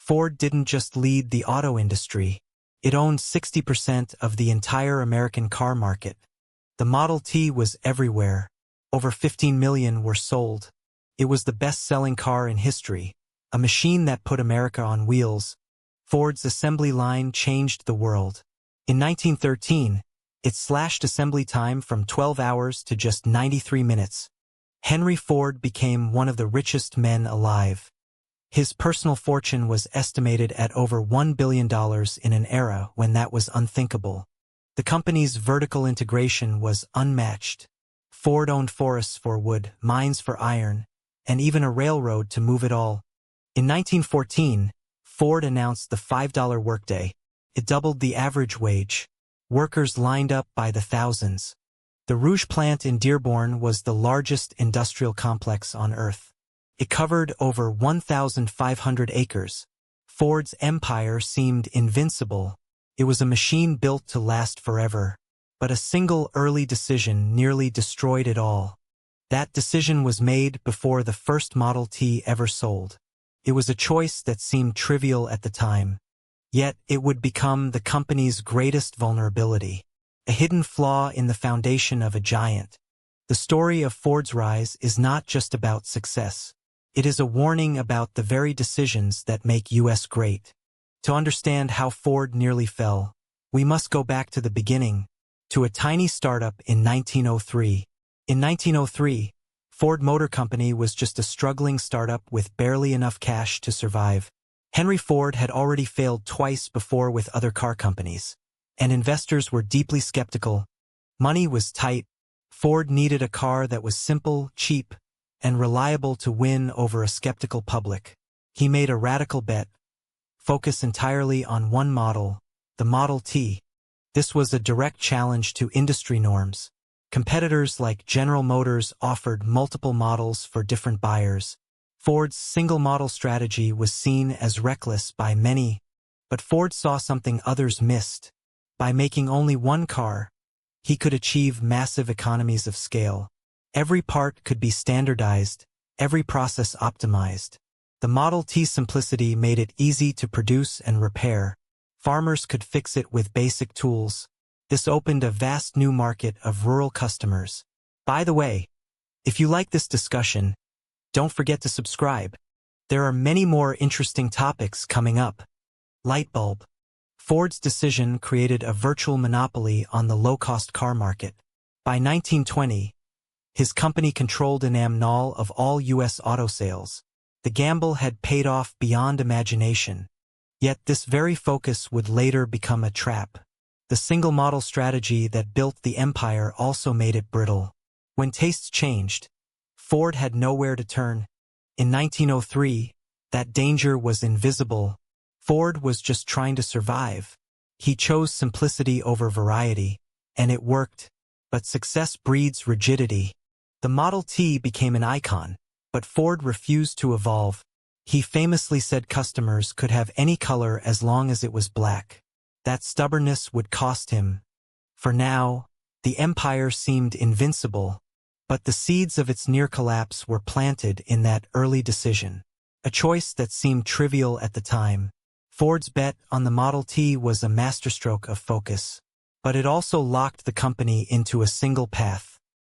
Ford didn't just lead the auto industry. It owned 60% of the entire American car market. The Model T was everywhere. Over 15 million were sold. It was the best-selling car in history, a machine that put America on wheels. Ford's assembly line changed the world. In 1913, it slashed assembly time from 12 hours to just 93 minutes. Henry Ford became one of the richest men alive. His personal fortune was estimated at over $1 billion in an era when that was unthinkable. The company's vertical integration was unmatched. Ford owned forests for wood, mines for iron, and even a railroad to move it all. In 1914, Ford announced the $5 workday. It doubled the average wage. Workers lined up by the thousands. The Rouge plant in Dearborn was the largest industrial complex on Earth. It covered over 1,500 acres. Ford's empire seemed invincible. It was a machine built to last forever. But a single early decision nearly destroyed it all. That decision was made before the first Model T ever sold. It was a choice that seemed trivial at the time. Yet it would become the company's greatest vulnerability, a hidden flaw in the foundation of a giant. The story of Ford's rise is not just about success. It is a warning about the very decisions that make US great. To understand how Ford nearly fell, we must go back to the beginning, to a tiny startup in 1903. In 1903, Ford Motor Company was just a struggling startup with barely enough cash to survive. Henry Ford had already failed twice before with other car companies, and investors were deeply skeptical. Money was tight. Ford needed a car that was simple, cheap, and reliable to win over a skeptical public. He made a radical bet: focus entirely on one model, the Model T. This was a direct challenge to industry norms. Competitors like General Motors offered multiple models for different buyers. Ford's single-model strategy was seen as reckless by many, but Ford saw something others missed. By making only one car, he could achieve massive economies of scale. Every part could be standardized, every process optimized. The Model T's simplicity made it easy to produce and repair. Farmers could fix it with basic tools. This opened a vast new market of rural customers. By the way, if you like this discussion, don't forget to subscribe. There are many more interesting topics coming up. Light bulb. Ford's decision created a virtual monopoly on the low-cost car market. By 1920, his company controlled an amnol of all U.S. auto sales. The gamble had paid off beyond imagination. Yet this very focus would later become a trap. The single-model strategy that built the empire also made it brittle. When tastes changed, Ford had nowhere to turn. In 1903, that danger was invisible. Ford was just trying to survive. He chose simplicity over variety, and it worked. But success breeds rigidity. The Model T became an icon, but Ford refused to evolve. He famously said customers could have any color as long as it was black. That stubbornness would cost him. For now, the empire seemed invincible, but the seeds of its near collapse were planted in that early decision. A choice that seemed trivial at the time. Ford's bet on the Model T was a masterstroke of focus, but it also locked the company into a single path.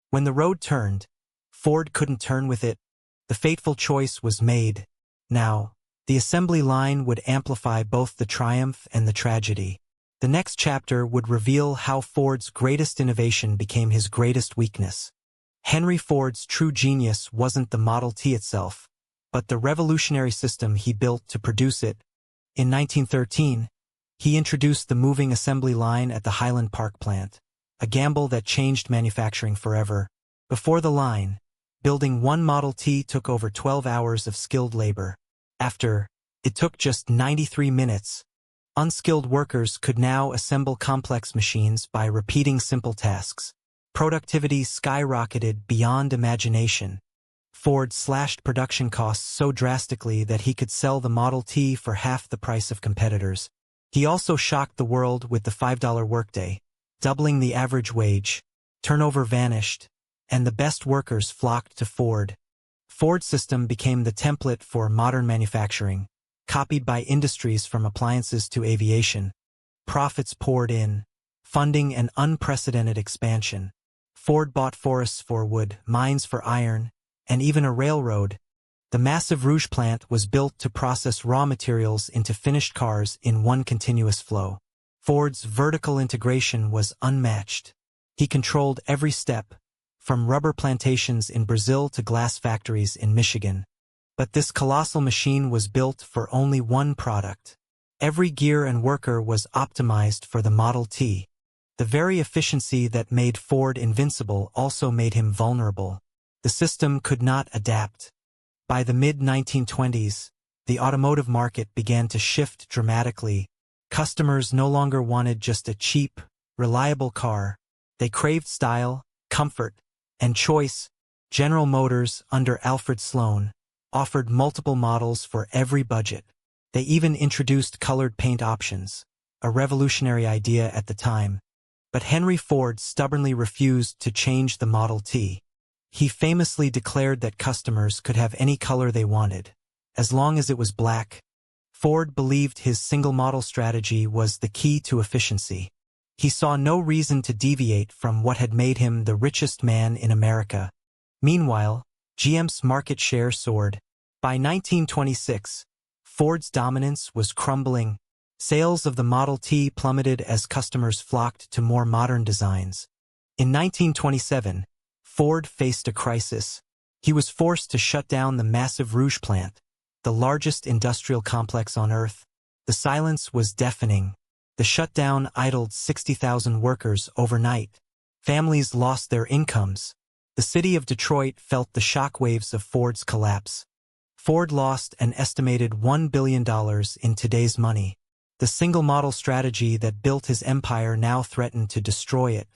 When the road turned, Ford couldn't turn with it. The fateful choice was made. Now, the assembly line would amplify both the triumph and the tragedy. The next chapter would reveal how Ford's greatest innovation became his greatest weakness. Henry Ford's true genius wasn't the Model T itself, but the revolutionary system he built to produce it. In 1913, he introduced the moving assembly line at the Highland Park plant, a gamble that changed manufacturing forever. Before the line, building one Model T took over 12 hours of skilled labor. After, it took just 93 minutes. Unskilled workers could now assemble complex machines by repeating simple tasks. Productivity skyrocketed beyond imagination. Ford slashed production costs so drastically that he could sell the Model T for half the price of competitors. He also shocked the world with the $5 workday, doubling the average wage. Turnover vanished, and the best workers flocked to Ford. Ford's system became the template for modern manufacturing. copied by industries from appliances to aviation. Profits poured in, funding an unprecedented expansion. Ford bought forests for wood, mines for iron, and even a railroad. The massive Rouge plant was built to process raw materials into finished cars in one continuous flow. Ford's vertical integration was unmatched. He controlled every step, from rubber plantations in Brazil to glass factories in Michigan. But this colossal machine was built for only one product. Every gear and worker was optimized for the Model T. The very efficiency that made Ford invincible also made him vulnerable. The system could not adapt. By the mid-1920s, the automotive market began to shift dramatically. Customers no longer wanted just a cheap, reliable car. They craved style, comfort, and choice. General Motors, under Alfred Sloan, offered multiple models for every budget. They even introduced colored paint options, a revolutionary idea at the time. But Henry Ford stubbornly refused to change the Model T. He famously declared that customers could have any color they wanted, as long as it was black. Ford believed his single-model strategy was the key to efficiency. He saw no reason to deviate from what had made him the richest man in America. Meanwhile, GM's market share soared. By 1926, Ford's dominance was crumbling. Sales of the Model T plummeted as customers flocked to more modern designs. In 1927, Ford faced a crisis. He was forced to shut down the massive Rouge plant, the largest industrial complex on Earth. The silence was deafening. The shutdown idled 60,000 workers overnight. Families lost their incomes. The city of Detroit felt the shockwaves of Ford's collapse. Ford lost an estimated $1 billion in today's money. The single-model strategy that built his empire now threatened to destroy it.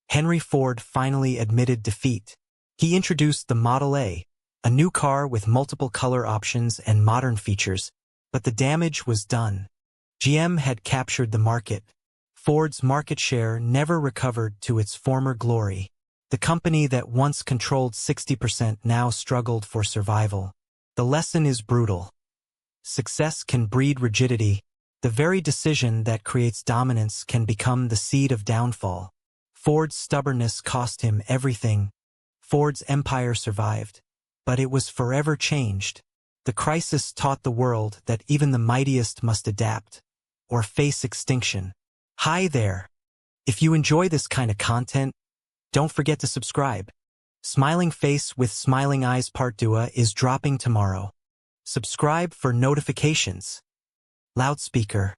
Henry Ford finally admitted defeat. He introduced the Model A, a new car with multiple color options and modern features, but the damage was done. GM had captured the market. Ford's market share never recovered to its former glory. The company that once controlled 60% now struggled for survival. The lesson is brutal. Success can breed rigidity. The very decision that creates dominance can become the seed of downfall. Ford's stubbornness cost him everything. Ford's empire survived, but it was forever changed. The crisis taught the world that even the mightiest must adapt, or face extinction. Hi there! If you enjoy this kind of content, don't forget to subscribe. Smiling Face with Smiling Eyes Part 2 is dropping tomorrow. Subscribe for notifications. Loudspeaker.